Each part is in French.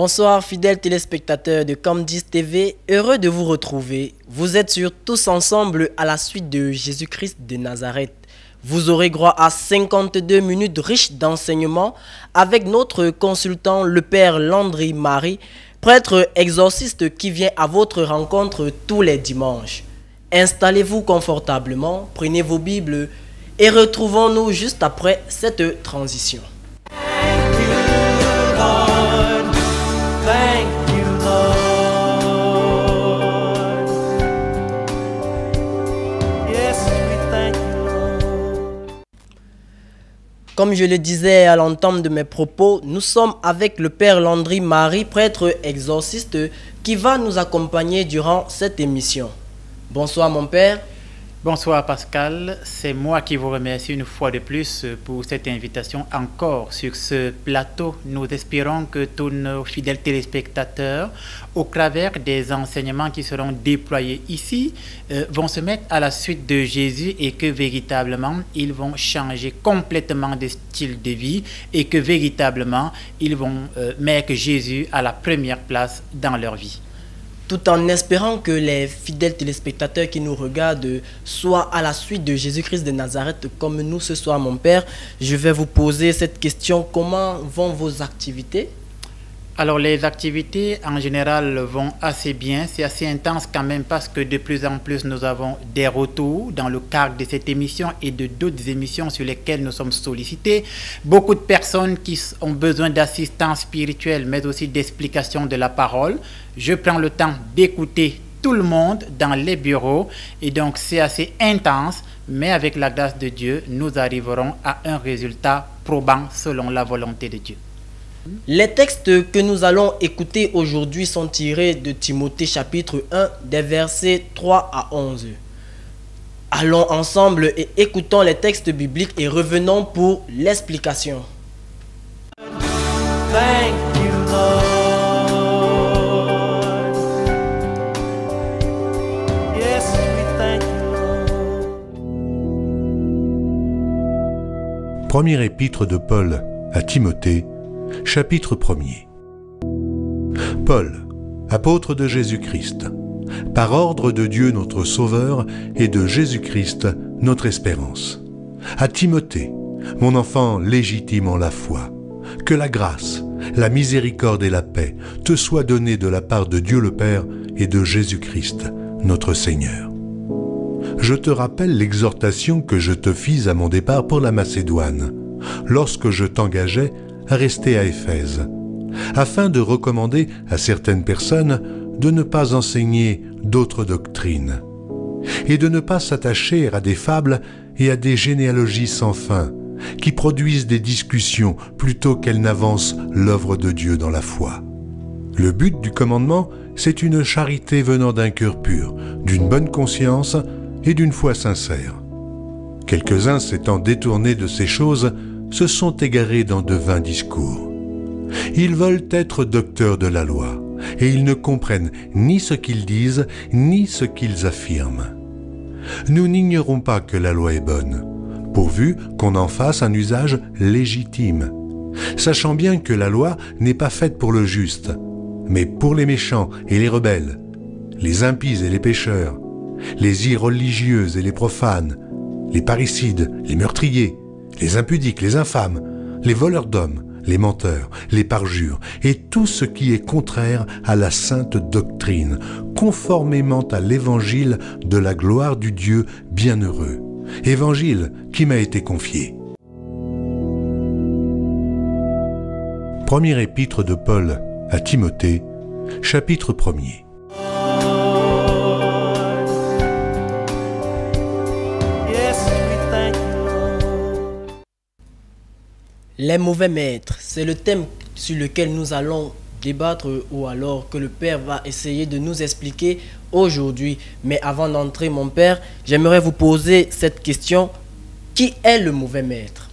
Bonsoir fidèles téléspectateurs de Comme10 TV, heureux de vous retrouver. Vous êtes sur Tous Ensemble à la suite de Jésus-Christ de Nazareth. Vous aurez droit à 52 minutes riches d'enseignements avec notre consultant, le Père Landry Marie, prêtre exorciste qui vient à votre rencontre tous les dimanches. Installez-vous confortablement, prenez vos Bibles et retrouvons-nous juste après cette transition. Comme je le disais à l'entame de mes propos, nous sommes avec le Père Landry Marie, prêtre exorciste, qui va nous accompagner durant cette émission. Bonsoir mon Père. Bonsoir Pascal, c'est moi qui vous remercie une fois de plus pour cette invitation encore sur ce plateau. Nous espérons que tous nos fidèles téléspectateurs, au travers des enseignements qui seront déployés ici, vont se mettre à la suite de Jésus et que véritablement ils vont changer complètement de style de vie et que véritablement ils vont mettre Jésus à la première place dans leur vie. Tout en espérant que les fidèles téléspectateurs qui nous regardent soient à la suite de Jésus-Christ de Nazareth comme nous ce soir, mon Père, je vais vous poser cette question. Comment vont vos activités? Alors les activités en général vont assez bien, c'est assez intense quand même parce que de plus en plus nous avons des retours dans le cadre de cette émission et de d'autres émissions sur lesquelles nous sommes sollicités. Beaucoup de personnes qui ont besoin d'assistance spirituelle mais aussi d'explication de la parole. Je prends le temps d'écouter tout le monde dans les bureaux et donc c'est assez intense, mais avec la grâce de Dieu, nous arriverons à un résultat probant selon la volonté de Dieu. Les textes que nous allons écouter aujourd'hui sont tirés de Timothée chapitre 1 des versets 3 à 11. Allons ensemble et écoutons les textes bibliques et revenons pour l'explication. Thank you, Lord. Yes, we thank you, Lord. Première épître de Paul à Timothée, chapitre 1er. Paul, apôtre de Jésus-Christ, par ordre de Dieu notre Sauveur et de Jésus-Christ notre espérance. À Timothée, mon enfant légitime en la foi, que la grâce, la miséricorde et la paix te soient données de la part de Dieu le Père et de Jésus-Christ notre Seigneur. Je te rappelle l'exhortation que je te fis à mon départ pour la Macédoine, lorsque je t'engageais à rester à Éphèse, afin de recommander à certaines personnes de ne pas enseigner d'autres doctrines, et de ne pas s'attacher à des fables et à des généalogies sans fin, qui produisent des discussions plutôt qu'elles n'avancent l'œuvre de Dieu dans la foi. Le but du commandement, c'est une charité venant d'un cœur pur, d'une bonne conscience et d'une foi sincère. Quelques-uns s'étant détournés de ces choses, se sont égarés dans de vains discours. Ils veulent être docteurs de la loi, et ils ne comprennent ni ce qu'ils disent, ni ce qu'ils affirment. Nous n'ignorons pas que la loi est bonne, pourvu qu'on en fasse un usage légitime, sachant bien que la loi n'est pas faite pour le juste, mais pour les méchants et les rebelles, les impies et les pécheurs, les irreligieux et les profanes, les parricides, les meurtriers, les impudiques, les infâmes, les voleurs d'hommes, les menteurs, les parjures, et tout ce qui est contraire à la sainte doctrine, conformément à l'évangile de la gloire du Dieu bienheureux, évangile qui m'a été confié. Première épître de Paul à Timothée, chapitre 1er. Les mauvais maîtres, c'est le thème sur lequel nous allons débattre ou alors que le Père va essayer de nous expliquer aujourd'hui. Mais avant d'entrer, mon Père, j'aimerais vous poser cette question. Qui est le mauvais maître?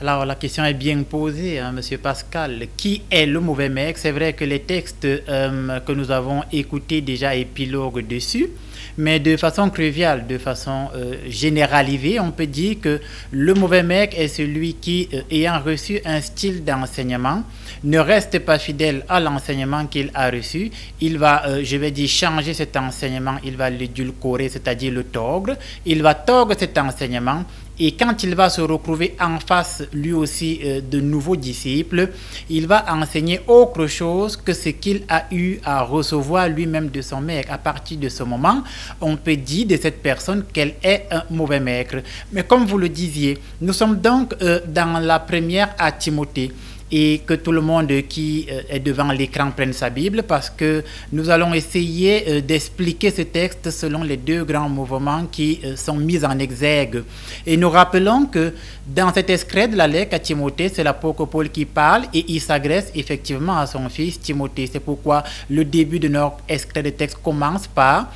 Alors la question est bien posée, hein, Monsieur Pascal. Qui est le mauvais maître? C'est vrai que les textes que nous avons écoutés déjà épiloguent dessus, mais de façon triviale, de façon généralisée, on peut dire que le mauvais maître est celui qui, ayant reçu un style d'enseignement, ne reste pas fidèle à l'enseignement qu'il a reçu. Il va, je vais dire, changer cet enseignement, il va l'édulcorer, c'est-à-dire le tordre. Il va tordre cet enseignement. Et quand il va se retrouver en face, lui aussi, de nouveaux disciples, il va enseigner autre chose que ce qu'il a eu à recevoir lui-même de son maître. À partir de ce moment, on peut dire de cette personne qu'elle est un mauvais maître. Mais comme vous le disiez, nous sommes donc dans la première à Timothée. Et que tout le monde qui est devant l'écran prenne sa Bible, parce que nous allons essayer d'expliquer ce texte selon les deux grands mouvements qui sont mis en exergue. Et nous rappelons que dans cet extrait de la lettre à Timothée, c'est l'apôtre Paul qui parle et il s'adresse effectivement à son fils Timothée. C'est pourquoi le début de notre extrait de texte commence par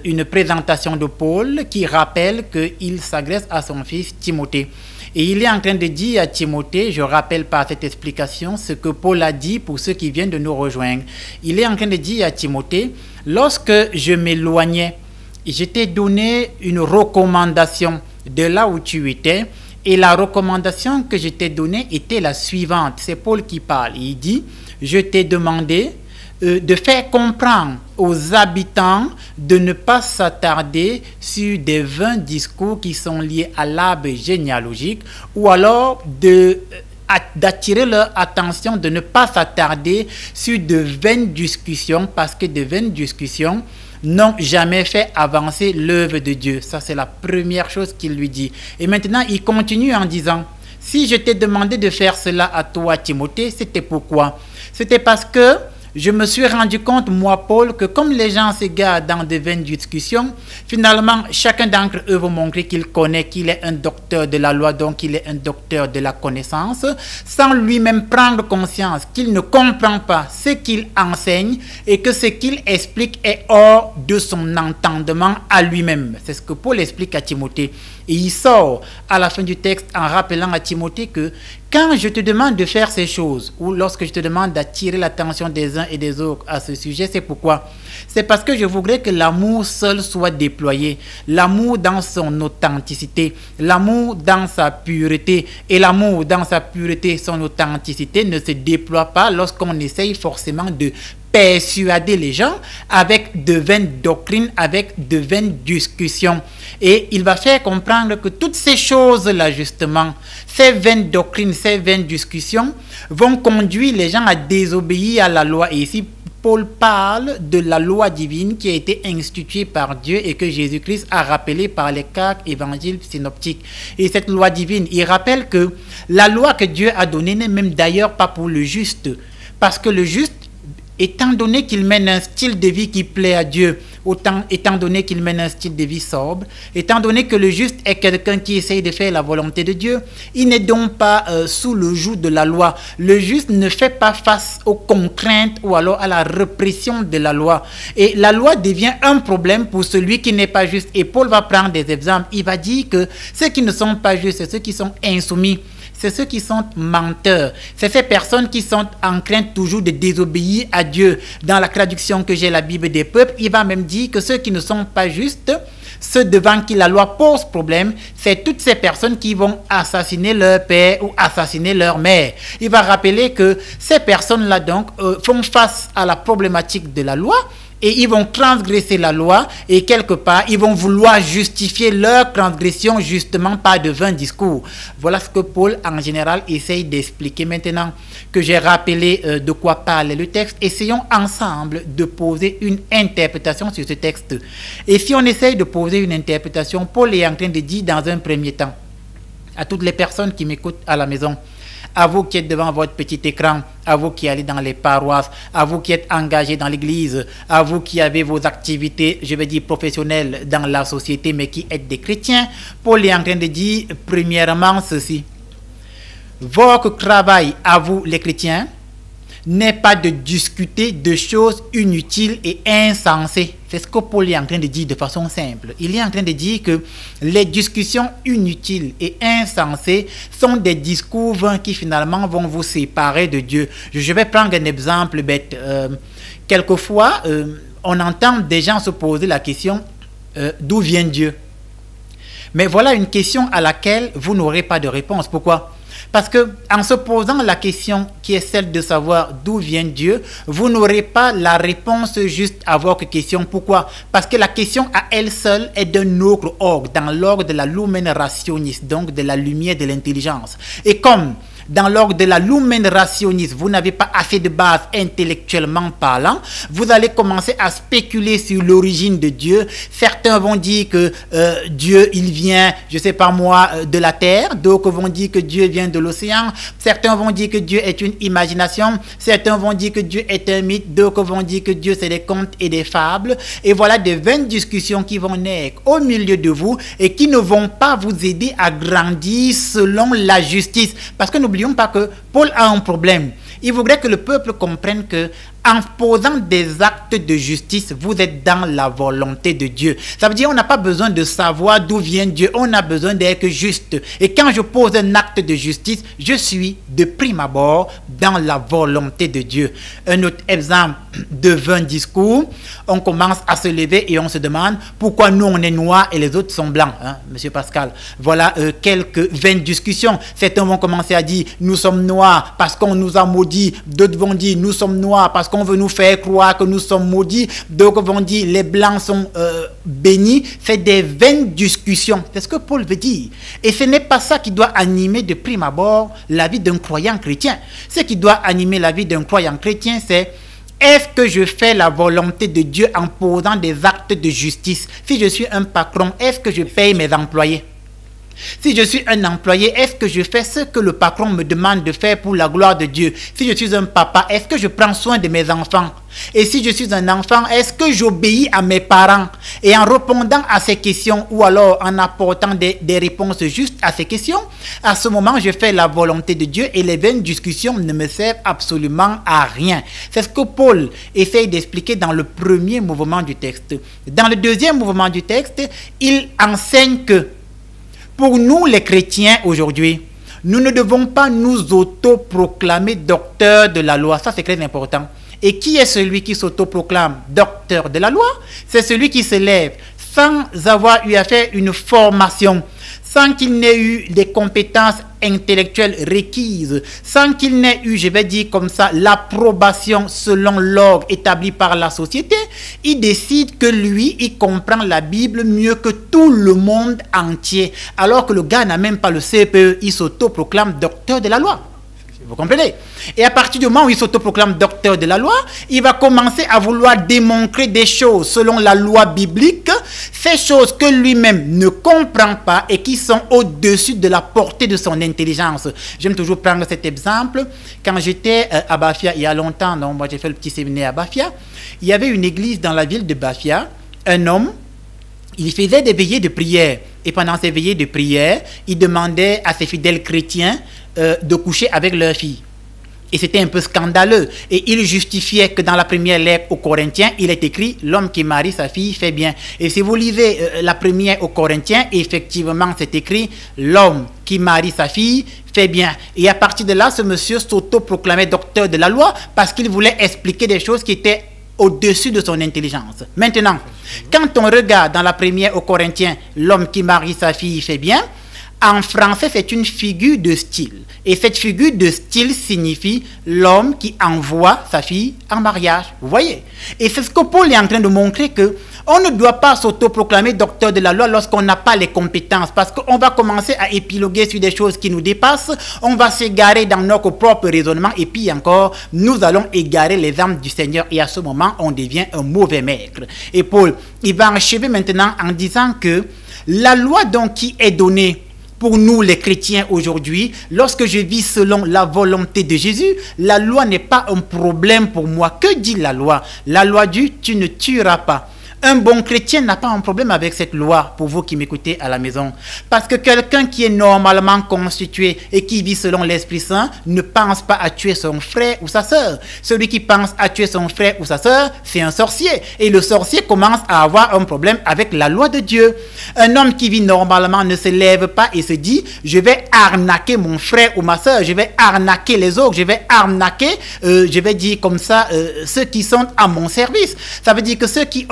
une présentation de Paul qui rappelle qu'il s'adresse à son fils Timothée. Et il est en train de dire à Timothée, je rappelle par cette explication ce que Paul a dit pour ceux qui viennent de nous rejoindre. Il est en train de dire à Timothée, lorsque je m'éloignais, je t'ai donné une recommandation de là où tu étais. Et la recommandation que je t'ai donnée était la suivante. C'est Paul qui parle. Il dit, je t'ai demandé de faire comprendre aux habitants de ne pas s'attarder sur des vains discours qui sont liés à l'arbre généalogique, ou alors d'attirer leur attention, de ne pas s'attarder sur de vaines discussions, parce que de vaines discussions n'ont jamais fait avancer l'œuvre de Dieu. Ça, c'est la première chose qu'il lui dit. Et maintenant, il continue en disant, si je t'ai demandé de faire cela à toi, Timothée, c'était pourquoi? C'était parce que je me suis rendu compte, moi, Paul, que comme les gens s'égarent dans de vaines discussions, finalement, chacun d'entre eux va montrer qu'il connaît, qu'il est un docteur de la loi, donc il est un docteur de la connaissance, sans lui-même prendre conscience qu'il ne comprend pas ce qu'il enseigne et que ce qu'il explique est hors de son entendement à lui-même. C'est ce que Paul explique à Timothée. Et il sort à la fin du texte en rappelant à Timothée que quand je te demande de faire ces choses, ou lorsque je te demande d'attirer l'attention des uns et des autres à ce sujet, c'est pourquoi? C'est parce que je voudrais que l'amour seul soit déployé, l'amour dans son authenticité, l'amour dans sa pureté. Et l'amour dans sa pureté, son authenticité ne se déploie pas lorsqu'on essaye forcément de persuader les gens avec de vaines doctrines, avec de vaines discussions. Et il va faire comprendre que toutes ces choses-là, justement, ces vaines doctrines, ces vaines discussions, vont conduire les gens à désobéir à la loi. Et ici, Paul parle de la loi divine qui a été instituée par Dieu et que Jésus-Christ a rappelée par les 4 évangiles synoptiques. Et cette loi divine, il rappelle que la loi que Dieu a donnée n'est même d'ailleurs pas pour le juste. Parce que le juste, étant donné qu'il mène un style de vie qui plaît à Dieu, étant donné qu'il mène un style de vie sobre, étant donné que le juste est quelqu'un qui essaye de faire la volonté de Dieu, il n'est donc pas sous le joug de la loi. Le juste ne fait pas face aux contraintes ou alors à la répression de la loi. Et la loi devient un problème pour celui qui n'est pas juste. Et Paul va prendre des exemples. Il va dire que ceux qui ne sont pas justes, c'est ceux qui sont insoumis. C'est ceux qui sont menteurs. C'est ces personnes qui sont en crainte toujours de désobéir à Dieu. Dans la traduction que j'ai la Bible des peuples, il va même dire que ceux qui ne sont pas justes, ceux devant qui la loi pose problème, c'est toutes ces personnes qui vont assassiner leur père ou assassiner leur mère. Il va rappeler que ces personnes-là donc font face à la problématique de la loi. Et ils vont transgresser la loi et quelque part, ils vont vouloir justifier leur transgression justement par de vains discours. Voilà ce que Paul, en général, essaye d'expliquer. Maintenant que j'ai rappelé de quoi parle le texte, essayons ensemble de poser une interprétation sur ce texte. Et si on essaye de poser une interprétation, Paul est en train de dire dans un premier temps, à toutes les personnes qui m'écoutent à la maison, à vous qui êtes devant votre petit écran, à vous qui allez dans les paroisses, à vous qui êtes engagés dans l'église, à vous qui avez vos activités, je vais dire professionnelles dans la société, mais qui êtes des chrétiens, Paul est en train de dire premièrement ceci. Votre travail à vous les chrétiens n'est pas de discuter de choses inutiles et insensées. C'est ce que Paul est en train de dire de façon simple. Il est en train de dire que les discussions inutiles et insensées sont des discours qui finalement vont vous séparer de Dieu. Je vais prendre un exemple bête. Quelquefois, on entend des gens se poser la question d'où vient Dieu? Mais voilà une question à laquelle vous n'aurez pas de réponse. Pourquoi? Parce que en se posant la question qui est celle de savoir d'où vient Dieu, vous n'aurez pas la réponse juste à votre question. Pourquoi? Parce que la question à elle seule est d'un autre ordre, dans l'ordre de la lumen rationis, donc de la lumière de l'intelligence. Et comme dans l'ordre de la lumen rationis, vous n'avez pas assez de base intellectuellement parlant, vous allez commencer à spéculer sur l'origine de Dieu. Certains vont dire que Dieu, il vient, je sais pas moi, de la terre. D'autres vont dire que Dieu vient de l'océan. Certains vont dire que Dieu est une imagination. Certains vont dire que Dieu est un mythe. D'autres vont dire que Dieu, c'est des contes et des fables. Et voilà des vaines discussions qui vont naître au milieu de vous et qui ne vont pas vous aider à grandir selon la justice. Parce que n'oublions pas que Paul a un problème. Il voudrait que le peuple comprenne que en posant des actes de justice, vous êtes dans la volonté de Dieu. Ça veut dire qu'on n'a pas besoin de savoir d'où vient Dieu. On a besoin d'être juste. Et quand je pose un acte de justice, je suis de prime abord dans la volonté de Dieu. Un autre exemple de vain discours, on commence à se lever et on se demande pourquoi nous on est noirs et les autres sont blancs. Hein, Monsieur Pascal, voilà quelques vaines discussions. Certains vont commencer à dire nous sommes noirs parce qu'on nous a maudits. D'autres vont dire nous sommes noirs parce qu'on veut nous faire croire que nous sommes maudits. D'autres vont dire les blancs sont bénis. C'est des vaines discussions. C'est ce que Paul veut dire. Et ce n'est pas ça qui doit animer de prime abord la vie d'un croyant chrétien. Ce qui doit animer la vie d'un croyant chrétien, c'est est-ce que je fais la volonté de Dieu en posant des actes de justice? Si je suis un patron, est-ce que je paye mes employés? Si je suis un employé, est-ce que je fais ce que le patron me demande de faire pour la gloire de Dieu? Si je suis un papa, est-ce que je prends soin de mes enfants? Et si je suis un enfant, est-ce que j'obéis à mes parents? Et en répondant à ces questions ou alors en apportant des réponses justes à ces questions, à ce moment, je fais la volonté de Dieu et les vaines discussions ne me servent absolument à rien. C'est ce que Paul essaye d'expliquer dans le premier mouvement du texte. Dans le deuxième mouvement du texte, il enseigne que pour nous les chrétiens aujourd'hui, nous ne devons pas nous autoproclamer docteurs de la loi. Ça, c'est très important. Et qui est celui qui s'autoproclame docteur de la loi? C'est celui qui se lève sans avoir eu à faire une formation, sans qu'il n'ait eu des compétences intellectuelles requises, sans qu'il n'ait eu, je vais dire comme ça, l'approbation selon l'ordre établi par la société. Il décide que lui, il comprend la Bible mieux que tout le monde entier. Alors que le gars n'a même pas le CPE, il s'autoproclame docteur de la loi. Vous comprenez? Et à partir du moment où il s'autoproclame docteur de la loi, il va commencer à vouloir démontrer des choses selon la loi biblique, ces choses que lui-même ne comprend pas et qui sont au-dessus de la portée de son intelligence. J'aime toujours prendre cet exemple. Quand j'étais à Bafia, il y a longtemps, donc moi j'ai fait le petit séminaire à Bafia, il y avait une église dans la ville de Bafia, un homme, il faisait des veillées de prière. Et pendant ces veillées de prière, il demandait à ses fidèles chrétiens de coucher avec leurs filles. Et c'était un peu scandaleux. Et il justifiait que dans la première lettre aux Corinthiens, il est écrit « L'homme qui marie sa fille fait bien ». Et si vous lisez la première aux Corinthiens, effectivement, c'est écrit « L'homme qui marie sa fille fait bien ». Et à partir de là, ce monsieur s'autoproclamait docteur de la loi parce qu'il voulait expliquer des choses qui étaient au-dessus de son intelligence. Maintenant, quand on regarde dans la première aux Corinthiens, l'homme qui marie sa fille fait bien, en français, c'est une figure de style. Et cette figure de style signifie l'homme qui envoie sa fille en mariage. Vous voyez? Et c'est ce que Paul est en train de montrer, que on ne doit pas s'autoproclamer docteur de la loi lorsqu'on n'a pas les compétences, parce qu'on va commencer à épiloguer sur des choses qui nous dépassent, on va s'égarer dans notre propre raisonnement, et puis encore, nous allons égarer les âmes du Seigneur, et à ce moment, on devient un mauvais maître. Et Paul, il va achever maintenant en disant que la loi donc qui est donnée pour nous les chrétiens aujourd'hui, lorsque je vis selon la volonté de Jésus, la loi n'est pas un problème pour moi. Que dit la loi? La loi dit tu ne tueras pas. Un bon chrétien n'a pas un problème avec cette loi, pour vous qui m'écoutez à la maison. Parce que quelqu'un qui est normalement constitué et qui vit selon l'Esprit Saint ne pense pas à tuer son frère ou sa sœur. Celui qui pense à tuer son frère ou sa sœur, c'est un sorcier. Et le sorcier commence à avoir un problème avec la loi de Dieu. Un homme qui vit normalement ne se lève pas et se dit, je vais arnaquer mon frère ou ma sœur, je vais arnaquer les autres, je vais arnaquer, je vais dire comme ça, ceux qui sont à mon service. Ça veut dire que ceux qui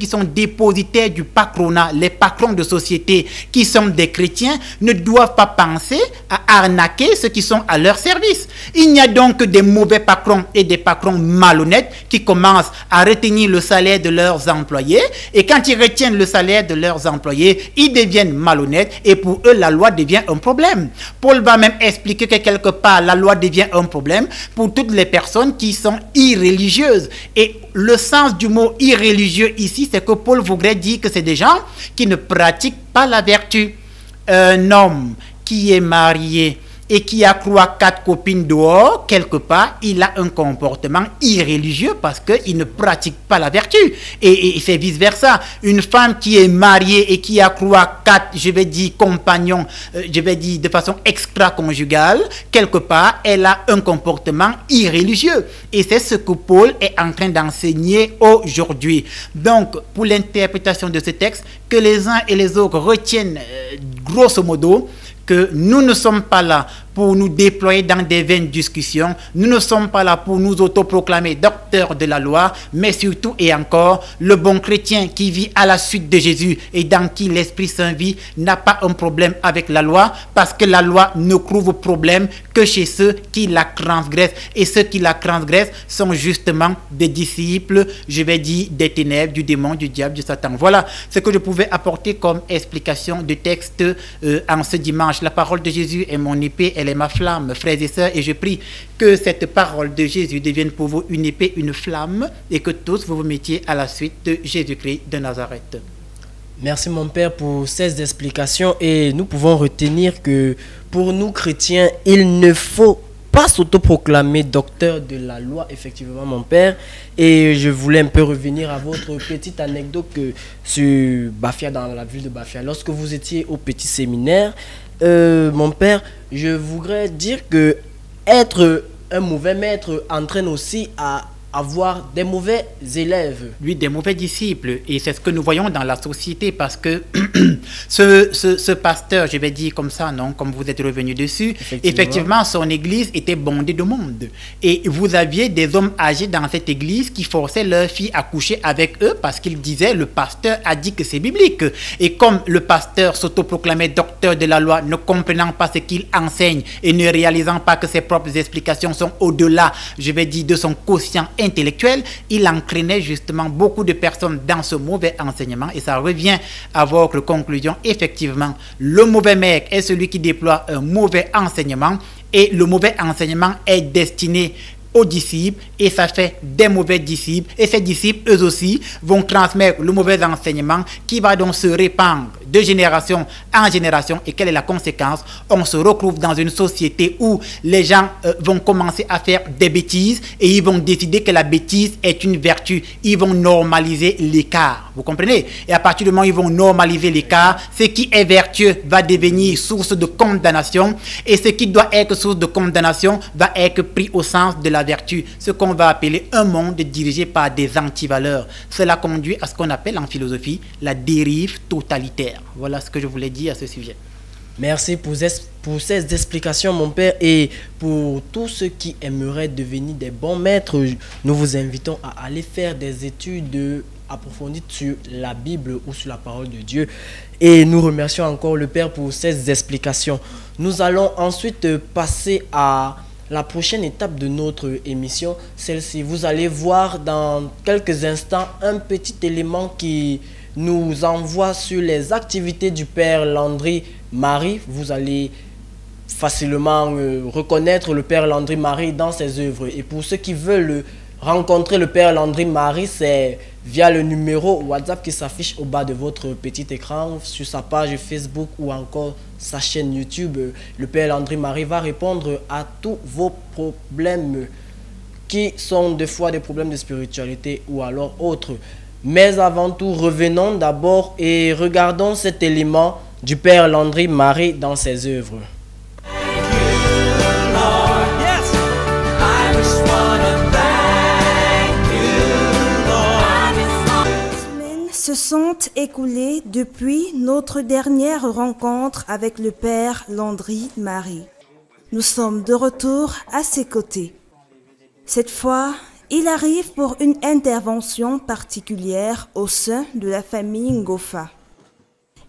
sont dépositaires du patronat, les patrons de société qui sont des chrétiens, ne doivent pas penser à arnaquer ceux qui sont à leur service. Il n'y a donc que des mauvais patrons et des patrons malhonnêtes qui commencent à retenir le salaire de leurs employés, et quand ils retiennent le salaire de leurs employés, ils deviennent malhonnêtes et pour eux la loi devient un problème. Paul va même expliquer que quelque part la loi devient un problème pour toutes les personnes qui sont irréligieuses. Et le sens du mot irréligieux ici, c'est que Paul voudrait dire que c'est des gens qui ne pratiquent pas la vertu. Un homme qui est marié et qui a 3-4 copines dehors, quelque part, il a un comportement irréligieux parce qu'il ne pratique pas la vertu. Et c'est vice-versa. Une femme qui est mariée et qui a 3-4, je vais dire, compagnons, je vais dire de façon extra-conjugale, quelque part, elle a un comportement irréligieux. Et c'est ce que Paul est en train d'enseigner aujourd'hui. Donc, pour l'interprétation de ce texte, que les uns et les autres retiennent, grosso modo, que nous ne sommes pas là pour nous déployer dans des vaines discussions, nous ne sommes pas là pour nous autoproclamer docteurs de la loi, mais surtout et encore, le bon chrétien qui vit à la suite de Jésus et dans qui l'Esprit Saint vit n'a pas un problème avec la loi, parce que la loi ne trouve problème que chez ceux qui la transgressent, et ceux qui la transgressent sont justement des disciples, je vais dire, des ténèbres, du démon, du diable, du Satan. Voilà ce que je pouvais apporter comme explication de texte en ce dimanche. La parole de Jésus est mon épée, elle est ma flamme, frères et sœurs, et je prie que cette parole de Jésus devienne pour vous une épée, une flamme, et que tous vous vous mettiez à la suite de Jésus-Christ de Nazareth. Merci mon Père pour ces explications, et nous pouvons retenir que pour nous chrétiens, il ne faut pas s'autoproclamer docteur de la loi, effectivement mon Père. Et je voulais un peu revenir à votre petite anecdote sur Bafia, dans la ville de Bafia. Lorsque vous étiez au petit séminaire, mon Père, je voudrais dire que être un mauvais maître entraîne aussi à avoir des mauvais élèves. Oui, des mauvais disciples. Et c'est ce que nous voyons dans la société, parce que ce pasteur, je vais dire comme ça, non, comme vous êtes revenu dessus, effectivement, son église était bondée de monde. Et vous aviez des hommes âgés dans cette église qui forçaient leurs filles à coucher avec eux parce qu'ils disaient, le pasteur a dit que c'est biblique. Et comme le pasteur s'autoproclamait docteur de la loi, ne comprenant pas ce qu'il enseigne et ne réalisant pas que ses propres explications sont au-delà, je vais dire, de son quotient intellectuel, il entraînait justement beaucoup de personnes dans ce mauvais enseignement, et ça revient à votre conclusion. Effectivement, le mauvais maître est celui qui déploie un mauvais enseignement, et le mauvais enseignement est destiné aux disciples, et ça fait des mauvais disciples, et ces disciples eux aussi vont transmettre le mauvais enseignement qui va donc se répandre de génération en génération. Et quelle est la conséquence? On se retrouve dans une société où les gens vont commencer à faire des bêtises, et ils vont décider que la bêtise est une vertu. Ils vont normaliser l'écart, vous comprenez? Et à partir du moment où ils vont normaliser l'écart, ce qui est vertueux va devenir source de condamnation, et ce qui doit être source de condamnation va être pris au sens de la vertu, ce qu'on va appeler un monde dirigé par des antivaleurs. Cela conduit à ce qu'on appelle en philosophie la dérive totalitaire. Voilà ce que je voulais dire à ce sujet. Merci pour ces explications, mon Père. Et pour tous ceux qui aimeraient devenir des bons maîtres, nous vous invitons à aller faire des études approfondies sur la Bible ou sur la parole de Dieu. Et nous remercions encore le Père pour ces explications. Nous allons ensuite passer à la prochaine étape de notre émission. Celle-ci, vous allez voir dans quelques instants un petit élément qui nous envoie sur les activités du Père Landry Marie. Vous allez facilement reconnaître le Père Landry Marie dans ses œuvres. Et pour ceux qui veulent rencontrer le Père Landry Marie, c'est via le numéro WhatsApp qui s'affiche au bas de votre petit écran, sur sa page Facebook ou encore sa chaîne YouTube. Le Père Landry Marie va répondre à tous vos problèmes qui sont des fois des problèmes de spiritualité ou alors autres. Mais avant tout, revenons d'abord et regardons cet élément du Père Landry Marie dans ses œuvres. Se sont écoulées depuis notre dernière rencontre avec le Père Landry Marie. Nous sommes de retour à ses côtés. Cette fois, il arrive pour une intervention particulière au sein de la famille Ngofa.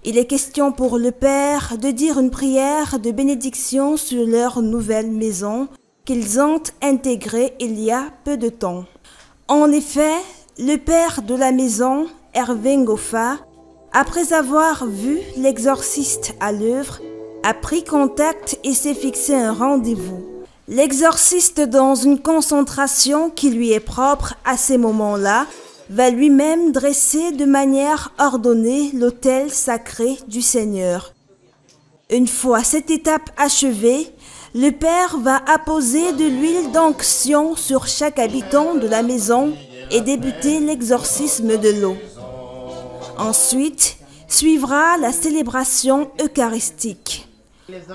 Il est question pour le Père de dire une prière de bénédiction sur leur nouvelle maison qu'ils ont intégrée il y a peu de temps. En effet, le Père de la maison, Hervé Ngofa, après avoir vu l'exorciste à l'œuvre, a pris contact et s'est fixé un rendez-vous. L'exorciste, dans une concentration qui lui est propre à ces moments-là, va lui-même dresser de manière ordonnée l'autel sacré du Seigneur. Une fois cette étape achevée, le Père va apposer de l'huile d'onction sur chaque habitant de la maison et débuter l'exorcisme de l'eau. Ensuite, suivra la célébration eucharistique.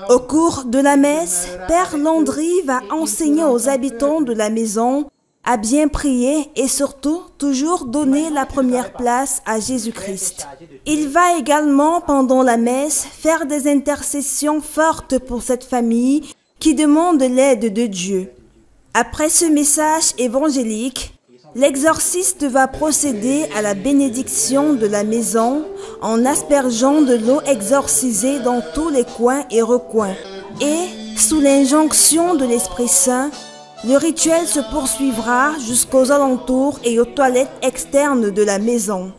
Au cours de la messe, Père Landry va enseigner aux habitants de la maison à bien prier et surtout toujours donner la première place à Jésus-Christ. Il va également, pendant la messe, faire des intercessions fortes pour cette famille qui demande l'aide de Dieu. Après ce message évangélique, l'exorciste va procéder à la bénédiction de la maison en aspergeant de l'eau exorcisée dans tous les coins et recoins. Et, sous l'injonction de l'Esprit Saint, le rituel se poursuivra jusqu'aux alentours et aux toilettes externes de la maison.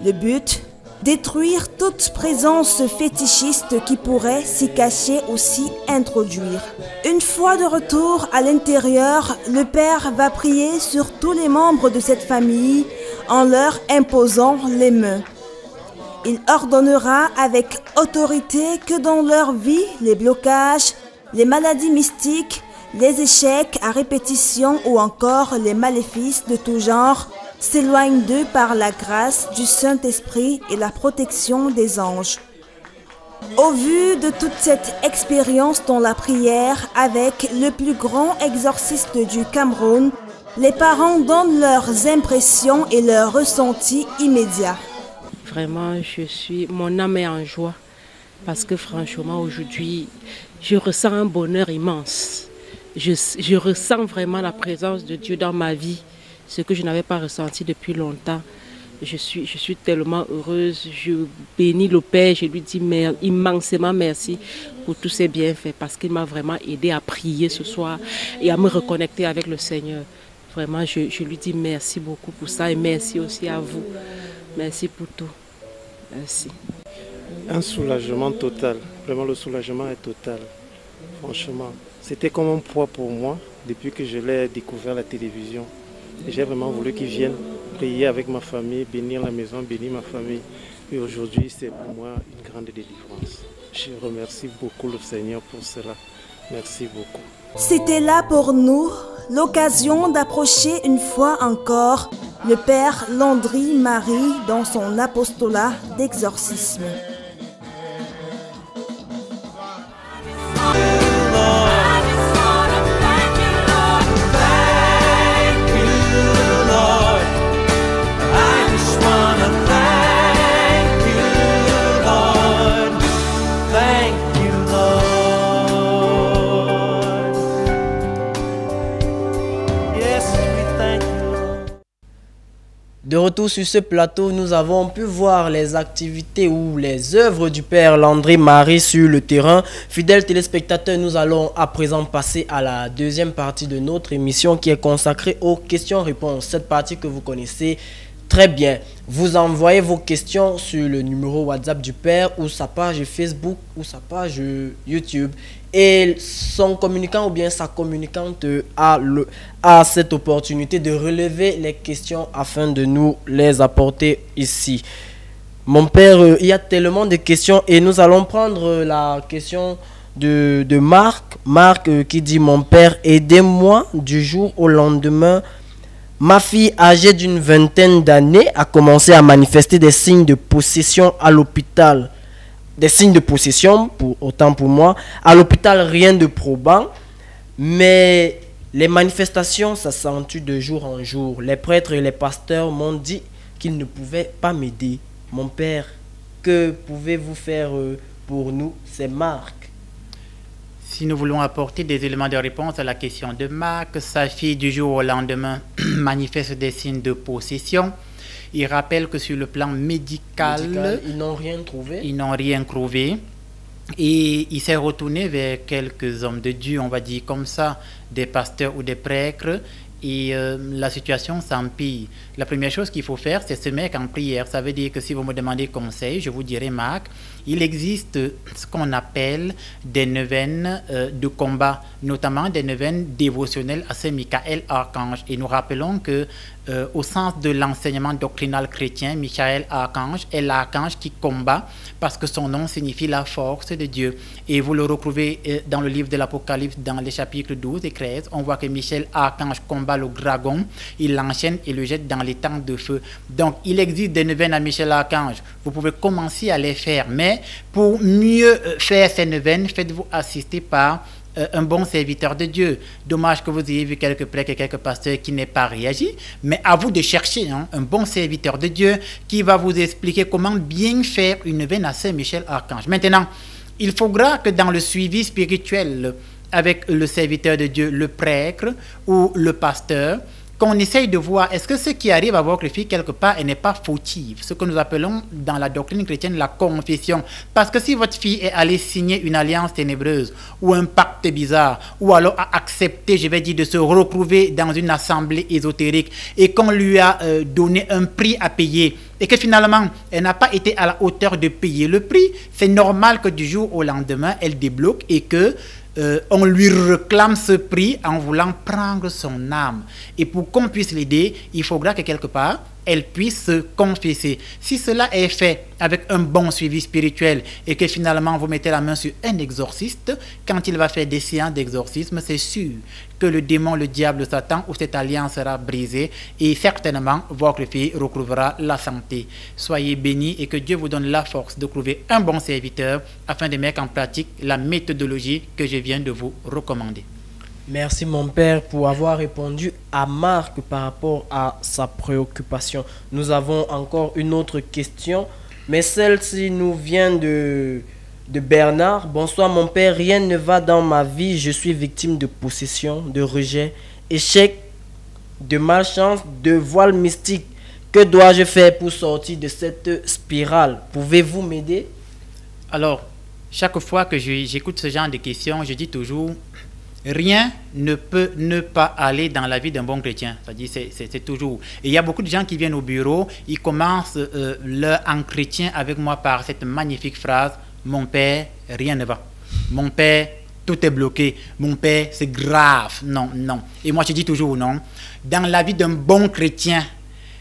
Le but ? Détruire toute présence fétichiste qui pourrait s'y cacher ou s'y introduire. Une fois de retour à l'intérieur, le Père va prier sur tous les membres de cette famille en leur imposant les mains. Il ordonnera avec autorité que dans leur vie, les blocages, les maladies mystiques, les échecs à répétition ou encore les maléfices de tout genre s'éloignent d'eux par la grâce du Saint-Esprit et la protection des anges. Au vu de toute cette expérience dans la prière avec le plus grand exorciste du Cameroun, les parents donnent leurs impressions et leurs ressentis immédiats. Vraiment, mon âme est en joie parce que franchement, aujourd'hui, je ressens un bonheur immense. Je ressens vraiment la présence de Dieu dans ma vie, ce que je n'avais pas ressenti depuis longtemps. Je suis tellement heureuse, je bénis le Père, je lui dis immensément merci pour tous ses bienfaits parce qu'il m'a vraiment aidé à prier ce soir et à me reconnecter avec le Seigneur. Vraiment, je lui dis merci beaucoup pour ça et merci aussi à vous. Merci pour tout. Merci. Un soulagement total, vraiment le soulagement est total, franchement. C'était comme un poids pour moi depuis que je l'ai découvert à la télévision. J'ai vraiment voulu qu'il vienne prier avec ma famille, bénir la maison, bénir ma famille. Et aujourd'hui, c'est pour moi une grande délivrance. Je remercie beaucoup le Seigneur pour cela. Merci beaucoup. C'était là pour nous l'occasion d'approcher une fois encore le Père Landry Marie dans son apostolat d'exorcisme. De retour sur ce plateau, nous avons pu voir les activités ou les œuvres du Père Landry Marie sur le terrain. Fidèles téléspectateurs, nous allons à présent passer à la deuxième partie de notre émission qui est consacrée aux questions-réponses. Cette partie que vous connaissez très bien. Vous envoyez vos questions sur le numéro WhatsApp du Père ou sa page Facebook ou sa page YouTube. Et son communicant ou bien sa communicante a cette opportunité de relever les questions afin de nous les apporter ici. Mon Père, il y a tellement de questions et nous allons prendre la question de Marc. Marc qui dit « Mon Père, aidez-moi du jour au lendemain Ma fille âgée d'une vingtaine d'années a commencé à manifester des signes de possession à l'hôpital. Des signes de possession, autant pour moi. À l'hôpital, rien de probant. Mais les manifestations s'accentuent de jour en jour. Les prêtres et les pasteurs m'ont dit qu'ils ne pouvaient pas m'aider. Mon père, que pouvez-vous faire pour nous? C'est Marc. Si nous voulons apporter des éléments de réponse à la question de Marc, sa fille du jour au lendemain manifeste des signes de possession. Il rappelle que sur le plan médical, ils n'ont rien trouvé. Ils n'ont rien trouvé. Et il s'est retourné vers quelques hommes de Dieu, on va dire comme ça, des pasteurs ou des prêtres. Et la situation s'empire. La première chose qu'il faut faire, c'est se mettre en prière. Ça veut dire que si vous me demandez conseil, je vous dirai, Marc, il existe ce qu'on appelle des neuvaines de combat, notamment des neuvaines dévotionnelles à Saint Michael Archange. Et nous rappelons que au sens de l'enseignement doctrinal chrétien, Michael Archange est l'archange qui combat parce que son nom signifie la force de Dieu. Et vous le retrouvez dans le livre de l'Apocalypse, dans les chapitres 12 et 13. On voit que Michel Archange combat le dragon, il l'enchaîne et le jette dans les temps de feu. Donc, il existe des neuvaines à Michel Archange. Vous pouvez commencer à les faire, mais pour mieux faire ces neuvaines, faites-vous assister par un bon serviteur de Dieu. Dommage que vous ayez vu quelques prêtres et quelques pasteurs qui n'aient pas réagi, mais à vous de chercher un bon serviteur de Dieu qui va vous expliquer comment bien faire une neuvaine à Saint-Michel Archange. Maintenant, il faudra que dans le suivi spirituel avec le serviteur de Dieu, le prêtre ou le pasteur, qu'on essaye de voir est-ce que ce qui arrive à votre fille quelque part elle n'est pas fautive, ce que nous appelons dans la doctrine chrétienne la confession. Parce que si votre fille est allée signer une alliance ténébreuse ou un pacte bizarre, ou alors a accepté, je vais dire, de se retrouver dans une assemblée ésotérique et qu'on lui a donné un prix à payer et que finalement elle n'a pas été à la hauteur de payer le prix, c'est normal que du jour au lendemain elle débloque et que on lui réclame ce prix en voulant prendre son âme. Et pour qu'on puisse l'aider, il faudra que quelque part, elle puisse se confesser. Si cela est fait avec un bon suivi spirituel et que finalement vous mettez la main sur un exorciste, quand il va faire des séances d'exorcisme, c'est sûr que le démon, le diable, Satan ou cette alliance sera brisée et certainement votre fille retrouvera la santé. Soyez bénis et que Dieu vous donne la force de trouver un bon serviteur afin de mettre en pratique la méthodologie que je viens de vous recommander. Merci mon père pour avoir répondu à Marc par rapport à sa préoccupation. Nous avons encore une autre question, mais celle-ci nous vient de Bernard. Bonsoir mon père, rien ne va dans ma vie, je suis victime de possession, de rejet, échec, de malchance, de voile mystique. Que dois-je faire pour sortir de cette spirale? Pouvez-vous m'aider? Alors, chaque fois que j'écoute ce genre de questions, je dis toujours... Rien ne peut ne pas aller dans la vie d'un bon chrétien. C'est-à-dire, c'est toujours. Et il y a beaucoup de gens qui viennent au bureau, ils commencent leur entretien avec moi par cette magnifique phrase: mon père, rien ne va. Mon père, tout est bloqué. Mon père, c'est grave. Non, non. Et moi, je dis toujours non. Dans la vie d'un bon chrétien,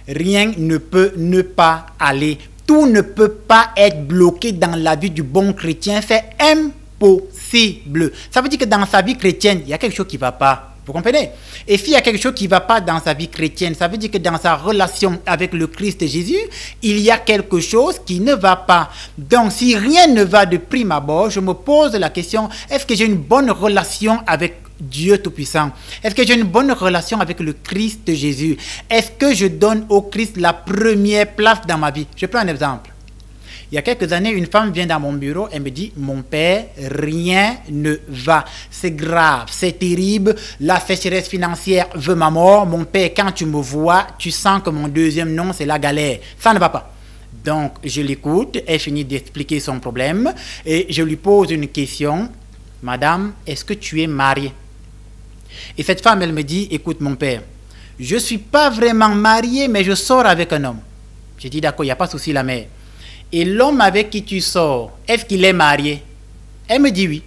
rien ne peut ne pas aller. Tout ne peut pas être bloqué dans la vie du bon chrétien. C'est impossible. Ça veut dire que dans sa vie chrétienne, il y a quelque chose qui ne va pas. Vous comprenez? Et s'il y a quelque chose qui ne va pas dans sa vie chrétienne, ça veut dire que dans sa relation avec le Christ Jésus, il y a quelque chose qui ne va pas. Donc, si rien ne va de prime abord, je me pose la question, est-ce que j'ai une bonne relation avec Dieu Tout-Puissant? Est-ce que j'ai une bonne relation avec le Christ Jésus? Est-ce que je donne au Christ la première place dans ma vie? Je prends un exemple. Il y a quelques années, une femme vient dans mon bureau et me dit: mon père, rien ne va. C'est grave, c'est terrible. La sécheresse financière veut ma mort. Mon père, quand tu me vois, tu sens que mon deuxième nom, c'est la galère. Ça ne va pas. Donc, je l'écoute. Elle finit d'expliquer son problème et je lui pose une question: madame, est-ce que tu es mariée? Et cette femme, elle me dit: écoute, mon père, je ne suis pas vraiment mariée, mais je sors avec un homme. J'ai dit: d'accord, il n'y a pas de souci, la mère. Et l'homme avec qui tu sors, est-ce qu'il est marié? Elle me dit oui.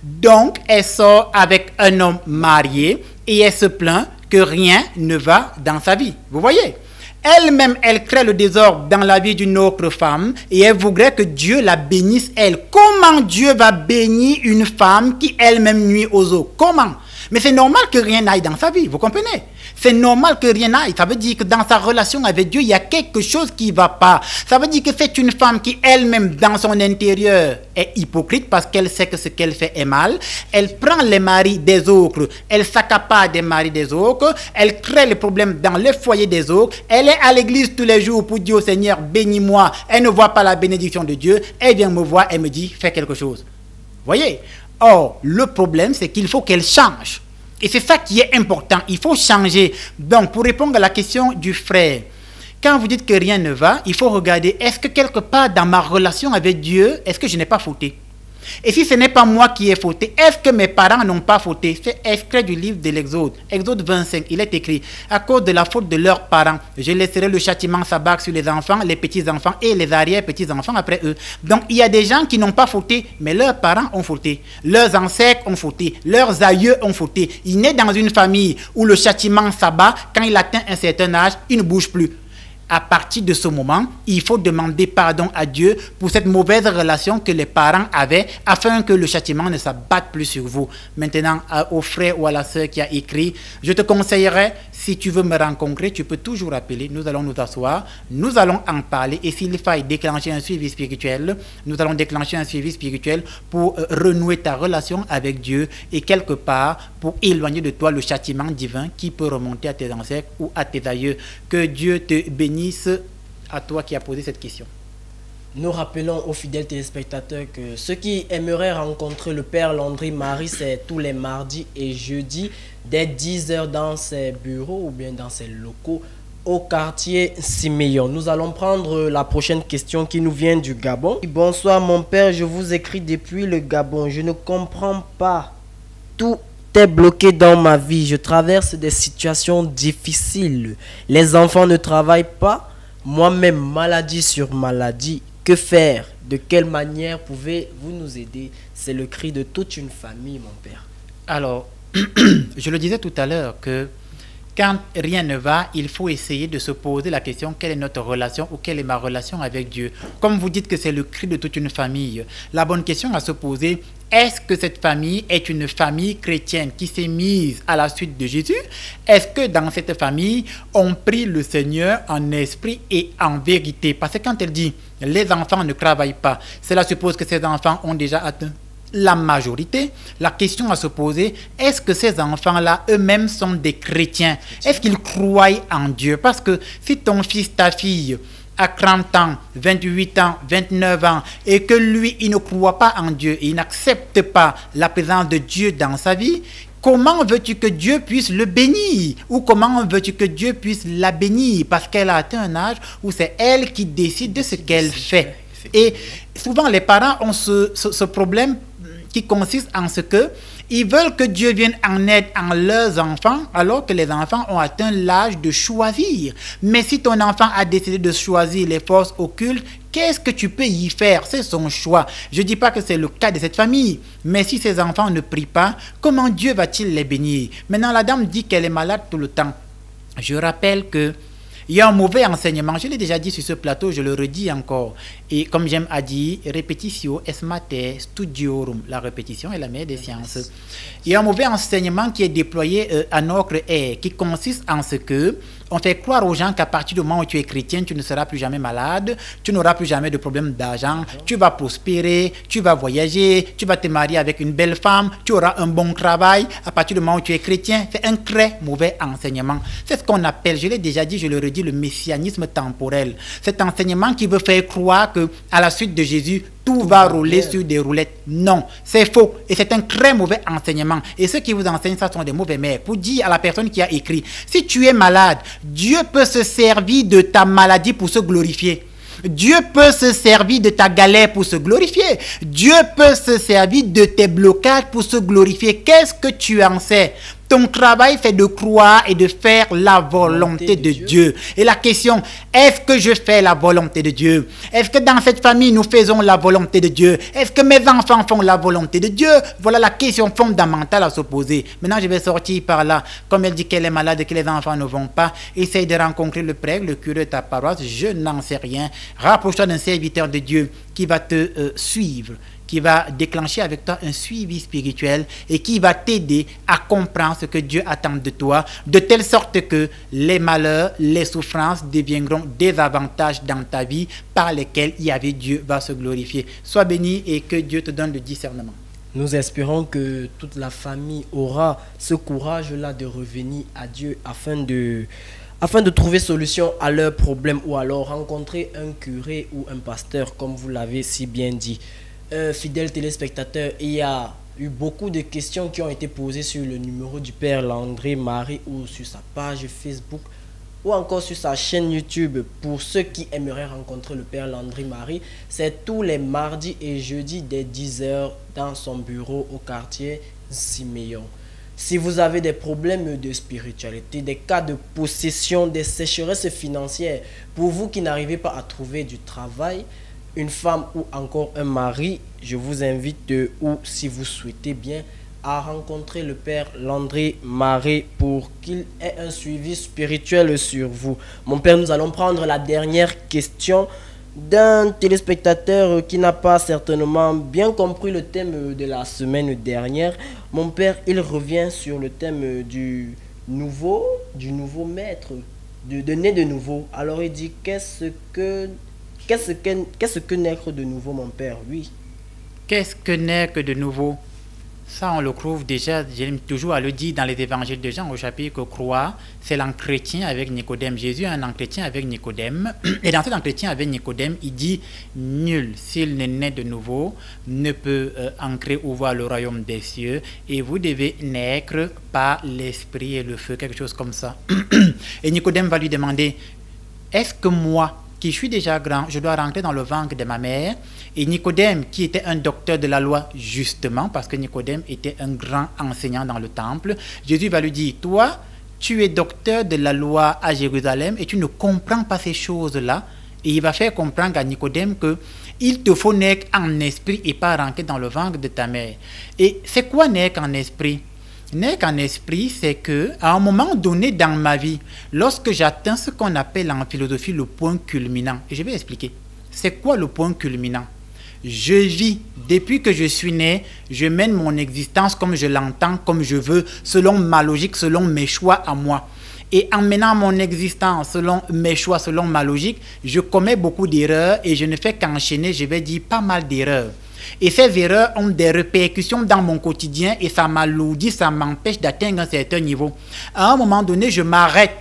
Donc, elle sort avec un homme marié et elle se plaint que rien ne va dans sa vie. Vous voyez? Elle-même, elle crée le désordre dans la vie d'une autre femme et elle voudrait que Dieu la bénisse, elle. Comment Dieu va bénir une femme qui elle-même nuit aux autres? Comment? Mais c'est normal que rien n'aille dans sa vie, vous comprenez? C'est normal que rien n'aille. Ça veut dire que dans sa relation avec Dieu, il y a quelque chose qui ne va pas. Ça veut dire que c'est une femme qui elle-même, dans son intérieur, est hypocrite parce qu'elle sait que ce qu'elle fait est mal. Elle prend les maris des autres, elle s'accapare des maris des autres, elle crée les problèmes dans le foyer des autres. Elle est à l'église tous les jours pour dire au Seigneur, bénis-moi. Elle ne voit pas la bénédiction de Dieu. Elle vient me voir et me dit, fais quelque chose. Voyez? Or, le problème, c'est qu'il faut qu'elle change. Et c'est ça qui est important. Il faut changer. Donc, pour répondre à la question du frère, quand vous dites que rien ne va, il faut regarder, est-ce que quelque part dans ma relation avec Dieu, est-ce que je n'ai pas fauté? Et si ce n'est pas moi qui ai fauté, est-ce que mes parents n'ont pas fauté? C'est extrait du livre de l'Exode. Exode 25, il est écrit, à cause de la faute de leurs parents, je laisserai le châtiment s'abattre sur les enfants, les petits-enfants et les arrière-petits-enfants après eux. Donc il y a des gens qui n'ont pas fauté, mais leurs parents ont fauté. Leurs ancêtres ont fauté, leurs aïeux ont fauté. Il naît dans une famille où le châtiment s'abat, quand il atteint un certain âge, il ne bouge plus. À partir de ce moment, il faut demander pardon à Dieu pour cette mauvaise relation que les parents avaient afin que le châtiment ne s'abatte plus sur vous. Maintenant, au frère ou à la sœur qui a écrit, je te conseillerais, si tu veux me rencontrer, tu peux toujours appeler, nous allons nous asseoir, nous allons en parler et s'il faille déclencher un suivi spirituel, nous allons déclencher un suivi spirituel pour renouer ta relation avec Dieu et quelque part pour éloigner de toi le châtiment divin qui peut remonter à tes ancêtres ou à tes aïeux. Que Dieu te bénisse. À toi qui as posé cette question. Nous rappelons aux fidèles téléspectateurs que ceux qui aimeraient rencontrer le Père Landry Marie, c'est tous les mardis et jeudis dès 10h dans ses bureaux ou bien dans ses locaux au quartier Siméon. Nous allons prendre la prochaine question qui nous vient du Gabon. Bonsoir mon père, je vous écris depuis le Gabon. Je ne comprends pas. Tout est bloqué dans ma vie. Je traverse des situations difficiles. Les enfants ne travaillent pas. Moi-même, maladie sur maladie. Que faire? De quelle manière pouvez-vous nous aider? C'est le cri de toute une famille, mon père. Alors, je le disais tout à l'heure que quand rien ne va, il faut essayer de se poser la question, quelle est notre relation ou quelle est ma relation avec Dieu? Comme vous dites que c'est le cri de toute une famille, la bonne question à se poser, est-ce que cette famille est une famille chrétienne qui s'est mise à la suite de Jésus? Est-ce que dans cette famille, on prie le Seigneur en esprit et en vérité? Parce que quand elle dit, les enfants ne travaillent pas, cela suppose que ces enfants ont déjà atteint la majorité. La question à se poser, est-ce que ces enfants-là eux-mêmes sont des chrétiens? Est-ce qu'ils croient en Dieu? Parce que si ton fils, ta fille a 30 ans, 28 ans, 29 ans, et que lui, il ne croit pas en Dieu, et il n'accepte pas la présence de Dieu dans sa vie, comment veux-tu que Dieu puisse le bénir? Ou comment veux-tu que Dieu puisse la bénir? Parce qu'elle a atteint un âge où c'est elle qui décide de ce qu'elle fait. Et souvent, les parents ont ce problème qui consiste en ce que ils veulent que Dieu vienne en aide à leurs enfants alors que les enfants ont atteint l'âge de choisir. Mais si ton enfant a décidé de choisir les forces occultes, qu'est-ce que tu peux y faire? C'est son choix. Je ne dis pas que c'est le cas de cette famille, mais si ces enfants ne prient pas, comment Dieu va-t-il les bénir? Maintenant, la dame dit qu'elle est malade tout le temps. Je rappelle que il y a un mauvais enseignement, je l'ai déjà dit sur ce plateau, je le redis encore. Et comme j'aime à dire, repetitio est mater studiorum, la répétition est la mère des sciences. Il y a un mauvais enseignement qui est déployé à notre ère, qui consiste en ce que on fait croire aux gens qu'à partir du moment où tu es chrétien, tu ne seras plus jamais malade, tu n'auras plus jamais de problème d'argent, tu vas prospérer, tu vas voyager, tu vas te marier avec une belle femme, tu auras un bon travail. À partir du moment où tu es chrétien, c'est un très mauvais enseignement. C'est ce qu'on appelle, je l'ai déjà dit, je le redis, le messianisme temporel. Cet enseignement qui veut faire croire que à la suite de Jésus, tout va rouler sur des roulettes. Non, c'est faux. Et c'est un très mauvais enseignement. Et ceux qui vous enseignent ça sont des mauvais mères. Pour dire à la personne qui a écrit, si tu es malade, Dieu peut se servir de ta maladie pour se glorifier. Dieu peut se servir de ta galère pour se glorifier. Dieu peut se servir de tes blocages pour se glorifier. Qu'est-ce que tu en sais? Ton travail, c'est de croire et de faire la volonté de Dieu. Et la question, est-ce que je fais la volonté de Dieu? Est-ce que dans cette famille, nous faisons la volonté de Dieu? Est-ce que mes enfants font la volonté de Dieu? Voilà la question fondamentale à se poser. Maintenant, je vais sortir par là. Comme elle dit qu'elle est malade et que les enfants ne vont pas, essaye de rencontrer le prêtre, le curé de ta paroisse. Je n'en sais rien. Rapproche-toi d'un serviteur de Dieu qui va te suivre, qui va déclencher avec toi un suivi spirituel et qui va t'aider à comprendre ce que Dieu attend de toi, de telle sorte que les malheurs, les souffrances deviendront des avantages dans ta vie par lesquels Yahvé Dieu va se glorifier. Sois béni et que Dieu te donne le discernement. Nous espérons que toute la famille aura ce courage-là de revenir à Dieu afin de trouver solution à leurs problèmes ou alors rencontrer un curé ou un pasteur, comme vous l'avez si bien dit. Fidèles téléspectateurs, il y a eu beaucoup de questions qui ont été posées sur le numéro du Père Landry Marie ou sur sa page Facebook ou encore sur sa chaîne YouTube. Pour ceux qui aimeraient rencontrer le Père Landry Marie, c'est tous les mardis et jeudis dès 10h dans son bureau au quartier Siméon. Si vous avez des problèmes de spiritualité, des cas de possession, des sécheresses financières, pour vous qui n'arrivez pas à trouver du travail, une femme ou encore un mari, je vous invite, ou si vous souhaitez bien, à rencontrer le Père Landry Marie pour qu'il ait un suivi spirituel sur vous. Mon Père, nous allons prendre la dernière question d'un téléspectateur qui n'a pas certainement bien compris le thème de la semaine dernière. Mon Père, il revient sur le thème du nouveau maître, de né de nouveau. Alors il dit, qu'est-ce que naître de nouveau, mon Père? Oui. Qu'est-ce que naître de nouveau? Ça, on le trouve déjà, j'aime toujours à le dire dans les évangiles de Jean au chapitre 3, c'est l'entretien avec Nicodème. Jésus a un entretien avec Nicodème. Et dans cet entretien avec Nicodème, il dit, nul, s'il ne naît de nouveau, ne peut entrer ou voir le royaume des cieux. Et vous devez naître par l'esprit et le feu, quelque chose comme ça. Et Nicodème va lui demander, est-ce que moi, qui suis déjà grand, je dois rentrer dans le ventre de ma mère? Et Nicodème, qui était un docteur de la loi, justement, parce que Nicodème était un grand enseignant dans le temple, Jésus va lui dire, toi, tu es docteur de la loi à Jérusalem et tu ne comprends pas ces choses-là. Et il va faire comprendre à Nicodème que il te faut naître en esprit et pas rentrer dans le ventre de ta mère. Et c'est quoi naître en esprit? Naître en esprit, c'est que à un moment donné dans ma vie, lorsque j'atteins ce qu'on appelle en philosophie le point culminant, et je vais expliquer, c'est quoi le point culminant? Je vis, depuis que je suis né, je mène mon existence comme je l'entends, comme je veux, selon ma logique, selon mes choix à moi. Et en menant mon existence selon mes choix, selon ma logique, je commets beaucoup d'erreurs et je ne fais qu'enchaîner, je vais dire, pas mal d'erreurs. Et ces erreurs ont des répercussions dans mon quotidien et ça m'alourdit, ça m'empêche d'atteindre un certain niveau. À un moment donné, je m'arrête.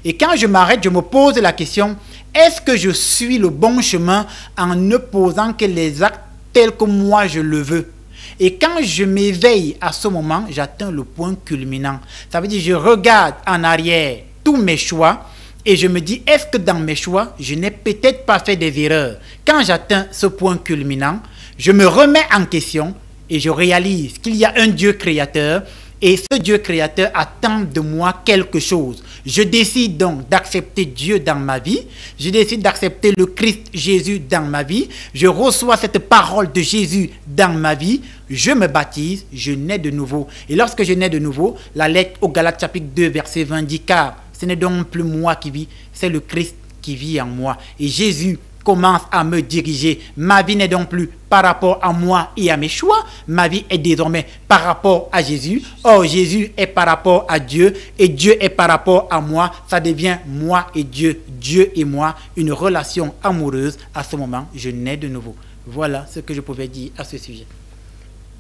Et quand je m'arrête, je me pose la question, est-ce que je suis le bon chemin en ne posant que les actes tels que moi je le veux? Et quand je m'éveille à ce moment, j'atteins le point culminant. Ça veut dire je regarde en arrière tous mes choix et je me dis, est-ce que dans mes choix, je n'ai peut-être pas fait des erreurs? Quand j'atteins ce point culminant, je me remets en question et je réalise qu'il y a un Dieu créateur et ce Dieu créateur attend de moi quelque chose. Je décide donc d'accepter Dieu dans ma vie. Je décide d'accepter le Christ Jésus dans ma vie. Je reçois cette parole de Jésus dans ma vie. Je me baptise, je nais de nouveau. Et lorsque je nais de nouveau, la lettre au Galates chapitre 2 verset 20 dit, car ce n'est donc plus moi qui vis, c'est le Christ qui vit en moi. Et Jésus commence à me diriger. Ma vie n'est donc plus par rapport à moi et à mes choix. Ma vie est désormais par rapport à Jésus. Or, Jésus est par rapport à Dieu et Dieu est par rapport à moi. Ça devient moi et Dieu, Dieu et moi, une relation amoureuse. À ce moment, je nais de nouveau. Voilà ce que je pouvais dire à ce sujet.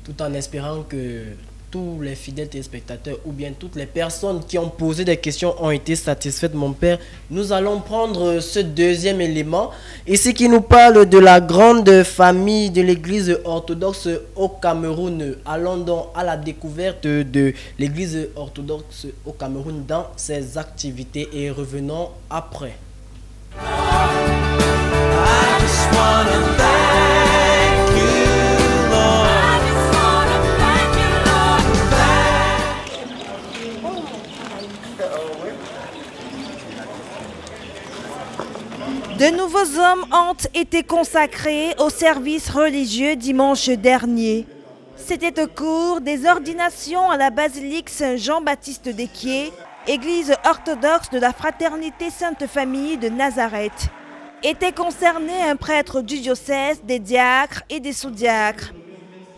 Tout en espérant que tous les fidèles téléspectateurs ou bien toutes les personnes qui ont posé des questions ont été satisfaites, mon Père. Nous allons prendre ce deuxième élément ici qui nous parle de la grande famille de l'église orthodoxe au Cameroun. Allons donc à la découverte de l'église orthodoxe au Cameroun dans ses activités et revenons après. I just wanna thank you, Lord. De nouveaux hommes ont été consacrés au service religieux dimanche dernier. C'était au cours des ordinations à la basilique Saint-Jean-Baptiste d'Équier, église orthodoxe de la Fraternité Sainte Famille de Nazareth. était concerné un prêtre du diocèse, des diacres et des sous-diacres.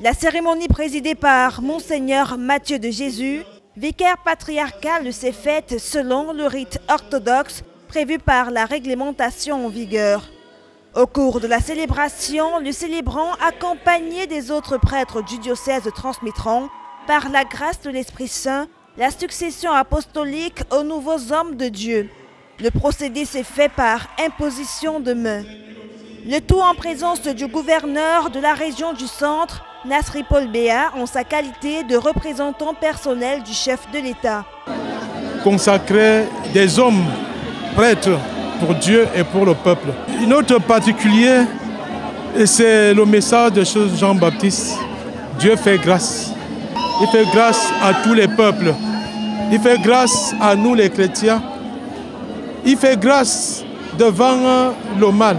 La cérémonie présidée par Monseigneur Mathieu de Jésus, vicaire patriarcal, s'est faite selon le rite orthodoxe prévu par la réglementation en vigueur. Au cours de la célébration, le célébrant, accompagné des autres prêtres du diocèse, transmettront, par la grâce de l'Esprit Saint, la succession apostolique aux nouveaux hommes de Dieu. Le procédé s'est fait par imposition de main. Le tout en présence du gouverneur de la région du Centre, Nasri Paul Béa, en sa qualité de représentant personnel du chef de l'État. Consacrer des hommes prêtres pour Dieu et pour le peuple. Une autre particulier, c'est le message de Jean-Baptiste. Dieu fait grâce. Il fait grâce à tous les peuples. Il fait grâce à nous les chrétiens. Il fait grâce devant le mal.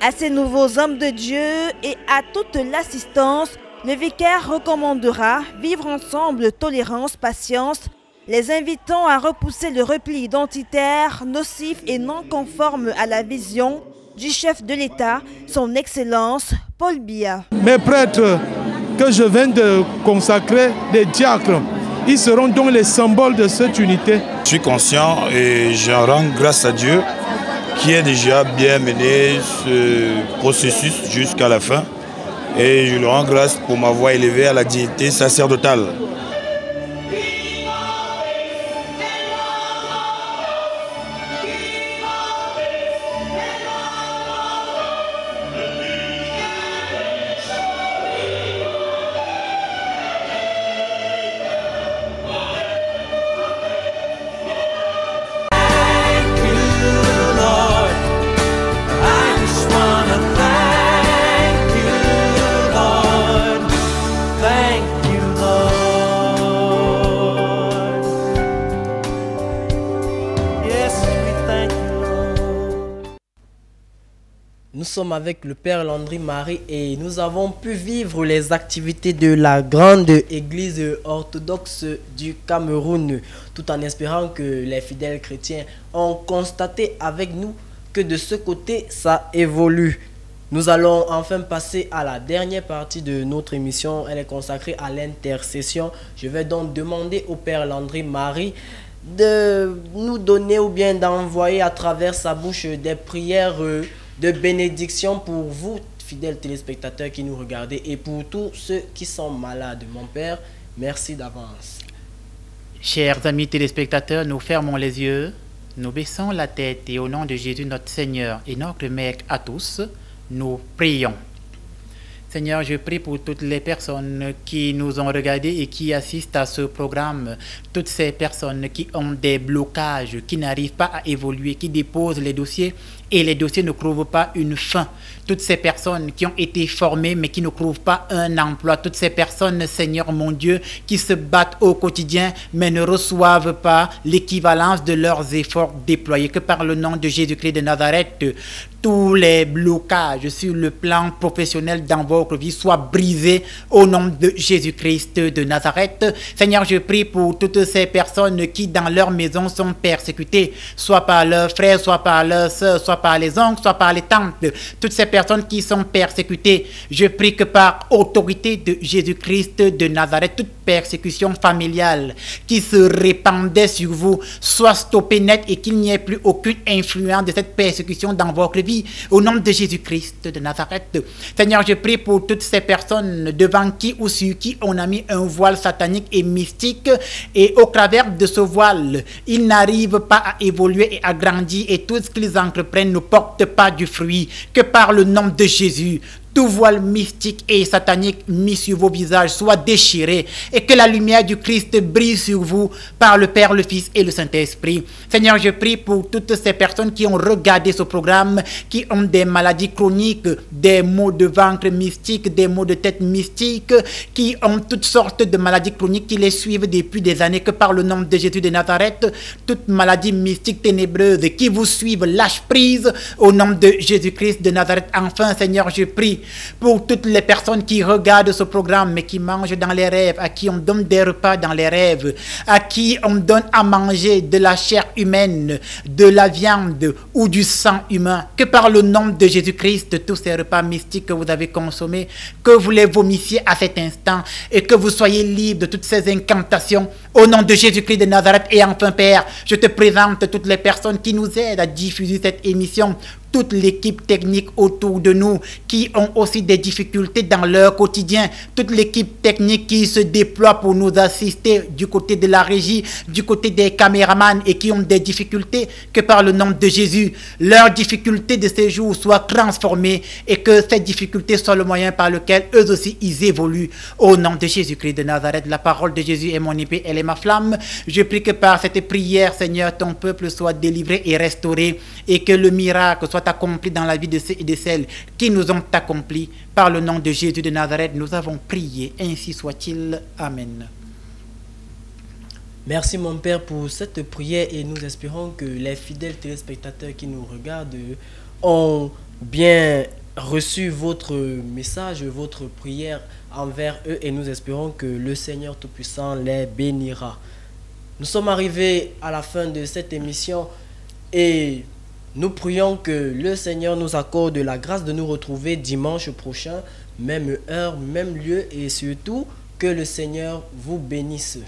À ces nouveaux hommes de Dieu et à toute l'assistance, le vicaire recommandera vivre ensemble, tolérance, patience, les invitant à repousser le repli identitaire, nocif et non conforme à la vision du chef de l'État, son Excellence Paul Biya. Mes prêtres que je viens de consacrer, les diacres, ils seront donc les symboles de cette unité. Je suis conscient et j'en rends grâce à Dieu qui a déjà bien mené ce processus jusqu'à la fin. Et je lui rends grâce pour m'avoir élevé à la dignité sacerdotale. Nous sommes avec le Père Landry Marie et nous avons pu vivre les activités de la grande église orthodoxe du Cameroun, tout en espérant que les fidèles chrétiens ont constaté avec nous que de ce côté, ça évolue. Nous allons enfin passer à la dernière partie de notre émission. Elle est consacrée à l'intercession. Je vais donc demander au Père Landry Marie de nous donner ou bien d'envoyer à travers sa bouche des prières de bénédiction pour vous, fidèles téléspectateurs qui nous regardez, et pour tous ceux qui sont malades. Mon Père, merci d'avance. Chers amis téléspectateurs, nous fermons les yeux, nous baissons la tête et au nom de Jésus notre Seigneur et notre Maître à tous, nous prions. Seigneur, je prie pour toutes les personnes qui nous ont regardés et qui assistent à ce programme, toutes ces personnes qui ont des blocages, qui n'arrivent pas à évoluer, qui déposent les dossiers et les dossiers ne trouvent pas une fin. Toutes ces personnes qui ont été formées mais qui ne trouvent pas un emploi. Toutes ces personnes, Seigneur mon Dieu, qui se battent au quotidien mais ne reçoivent pas l'équivalence de leurs efforts déployés. Que par le nom de Jésus-Christ de Nazareth, tous les blocages sur le plan professionnel dans votre vie soient brisés au nom de Jésus-Christ de Nazareth. Seigneur, je prie pour toutes ces personnes qui dans leur maison sont persécutées, soit par leurs frères, soit par leurs sœurs, soit par les oncles, soit par les tantes. Toutes ces personnes qui sont persécutées, je prie que par autorité de Jésus-Christ de Nazareth, toute persécution familiale qui se répandait sur vous soit stoppée net et qu'il n'y ait plus aucune influence de cette persécution dans votre vie. Au nom de Jésus-Christ de Nazareth. Seigneur, je prie pour toutes ces personnes devant qui ou sur qui on a mis un voile satanique et mystique et au travers de ce voile, ils n'arrivent pas à évoluer et à grandir et tout ce qu'ils entreprennent ne porte pas du fruit. Que par le nom de Jésus, tout voile mystique et satanique mis sur vos visages soit déchiré et que la lumière du Christ brille sur vous par le Père, le Fils et le Saint-Esprit. Seigneur, je prie pour toutes ces personnes qui ont regardé ce programme, qui ont des maladies chroniques, des maux de ventre mystiques, des maux de tête mystiques, qui ont toutes sortes de maladies chroniques qui les suivent depuis des années. Que par le nom de Jésus de Nazareth, toute maladie mystique ténébreuse qui vous suivent lâche prise au nom de Jésus-Christ de Nazareth. Enfin, Seigneur, je prie pour toutes les personnes qui regardent ce programme mais qui mangent dans les rêves, à qui on donne des repas dans les rêves, à qui on donne à manger de la chair humaine, de la viande ou du sang humain, que par le nom de Jésus-Christ, tous ces repas mystiques que vous avez consommés, que vous les vomissiez à cet instant et que vous soyez libres de toutes ces incantations au nom de Jésus-Christ de Nazareth. Et enfin, Père, je te présente toutes les personnes qui nous aident à diffuser cette émission, toute l'équipe technique autour de nous qui ont aussi des difficultés dans leur quotidien, toute l'équipe technique qui se déploie pour nous assister du côté de la régie, du côté des caméramans et qui ont des difficultés, que par le nom de Jésus, leurs difficultés de ces jours soient transformées et que ces difficultés soient le moyen par lequel eux aussi ils évoluent. Au nom de Jésus-Christ de Nazareth, la parole de Jésus est mon épée, elle est ma flamme. Je prie que par cette prière, Seigneur, ton peuple soit délivré et restauré et que le miracle soit accompli dans la vie de ceux et de celles qui nous ont accomplis. Par le nom de Jésus de Nazareth, nous avons prié. Ainsi soit-il. Amen. Merci mon Père pour cette prière et nous espérons que les fidèles téléspectateurs qui nous regardent ont bien reçu votre message, votre prière envers eux et nous espérons que le Seigneur Tout-Puissant les bénira. Nous sommes arrivés à la fin de cette émission et nous prions que le Seigneur nous accorde la grâce de nous retrouver dimanche prochain, même heure, même lieu et surtout que le Seigneur vous bénisse.